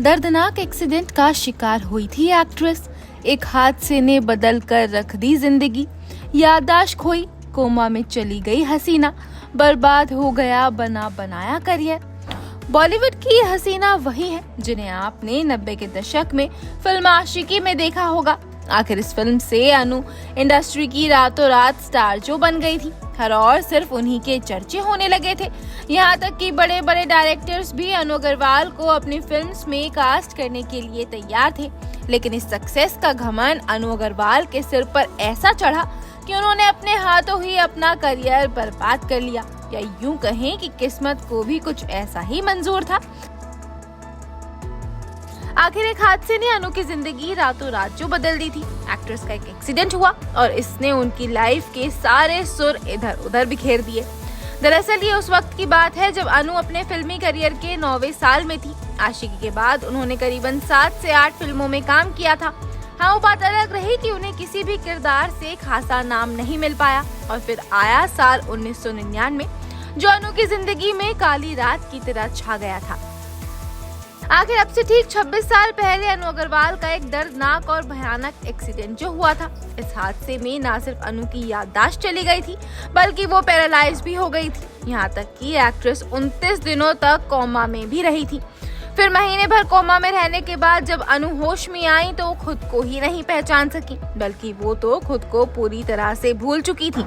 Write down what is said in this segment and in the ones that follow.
दर्दनाक एक्सीडेंट का शिकार हुई थी एक्ट्रेस। एक हादसे ने बदल कर रख दी जिंदगी। याददाश्त खोई, कोमा में चली गई हसीना। बर्बाद हो गया बना बनाया करियर। बॉलीवुड की हसीना वही है जिन्हें आपने 90 के दशक में फिल्म आशिकी में देखा होगा। आखिर इस फिल्म से अनु इंडस्ट्री की रातों रात स्टार जो बन गई थी। हर और सिर्फ उन्हीं के चर्चे होने लगे थे। यहाँ तक कि बड़े बड़े डायरेक्टर्स भी अनु अग्रवाल को अपनी फिल्म्स में कास्ट करने के लिए तैयार थे। लेकिन इस सक्सेस का घमंड अनु अग्रवाल के सिर पर ऐसा चढ़ा कि उन्होंने अपने हाथों ही अपना करियर बर्बाद कर लिया, या यूं कहें कि किस्मत को भी कुछ ऐसा ही मंजूर था। आखिर एक हादसे ने अनु की जिंदगी रातों रात जो बदल दी थी। एक्ट्रेस का एक एक्सीडेंट हुआ और इसने उनकी लाइफ के सारे सुर इधर उधर बिखेर दिए। दरअसल ये उस वक्त की बात है जब अनु अपने फिल्मी करियर के 9वें साल में थी। आशिकी के बाद उन्होंने करीबन 7 से 8 फिल्मों में काम किया था। हाँ, वो बात अलग रही कि उन्हें किसी भी किरदार से खासा नाम नहीं मिल पाया। और फिर आया साल 1999 जो अनु की जिंदगी में काली रात की तरह छा गया था। आखिर अब से ठीक 26 साल पहले अनु अग्रवाल का एक दर्दनाक और भयानक एक्सीडेंट जो हुआ था। इस हादसे में न सिर्फ अनु की याददाश्त चली गई थी बल्कि वो पैरालाइज भी हो गई थी। यहाँ तक कि एक्ट्रेस 29 दिनों तक कोमा में भी रही थी। फिर महीने भर कोमा में रहने के बाद जब अनु होश में आई तो वो खुद को ही नहीं पहचान सकी, बल्कि वो तो खुद को पूरी तरह से भूल चुकी थी।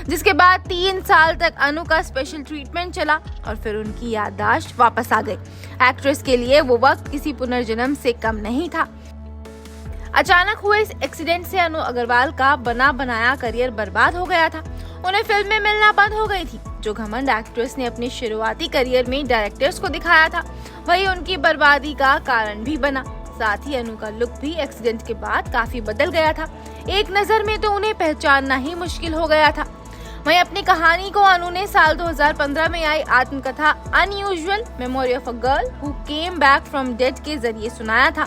जिसके बाद 3 साल तक अनु का स्पेशल ट्रीटमेंट चला और फिर उनकी याददाश्त वापस आ गई। एक्ट्रेस के लिए वो वक्त किसी पुनर्जन्म से कम नहीं था। अचानक हुए इस एक्सीडेंट से अनु अग्रवाल का बना बनाया करियर बर्बाद हो गया था। उन्हें फिल्में मिलना बंद हो गई थी। जो घमंड एक्ट्रेस ने अपने शुरुआती करियर में डायरेक्टर्स को दिखाया था वही उनकी बर्बादी का कारण भी बना। साथ ही अनु का लुक भी एक्सीडेंट के बाद काफी बदल गया था। एक नजर में तो उन्हें पहचानना ही मुश्किल हो गया था। वहीं अपनी कहानी को अनु ने साल 2015 में आई आत्मकथा unusual memory of a girl who came back from dead के जरिए सुनाया था।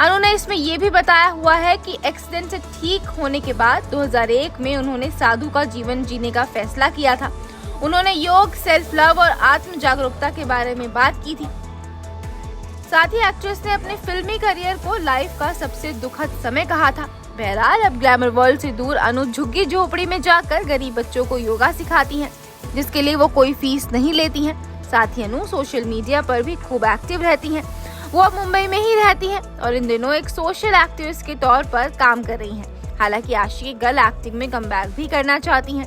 अनु ने इसमें ये भी बताया हुआ है कि एक्सीडेंट से ठीक होने के बाद 2001 में उन्होंने साधु का जीवन जीने का फैसला किया था। उन्होंने योग, सेल्फ लव और आत्म जागरूकता के बारे में बात की थी। साथ ही एक्ट्रेस ने अपने फिल्मी करियर को लाइफ का सबसे दुखद समय कहा था। बहरहाल अब ग्लैमर वर्ल्ड से दूर अनु झुग्गी झोपड़ी में जाकर गरीब बच्चों को योगा सिखाती हैं, जिसके लिए वो कोई फीस नहीं लेती हैं। साथ ही अनु सोशल मीडिया पर भी खूब एक्टिव रहती हैं। वो अब मुंबई में ही रहती हैं और इन दिनों एक सोशल एक्टिविस्ट के तौर पर काम कर रही हैं। हालांकि आशिकी गर्ल एक्टिंग में कमबैक भी करना चाहती हैं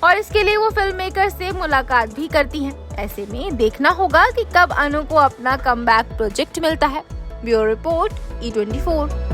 और इसके लिए वो फिल्म मेकर से मुलाकात भी करती हैं। ऐसे में देखना होगा कि कब अनु को अपना कमबैक प्रोजेक्ट मिलता है। Bureau report E24।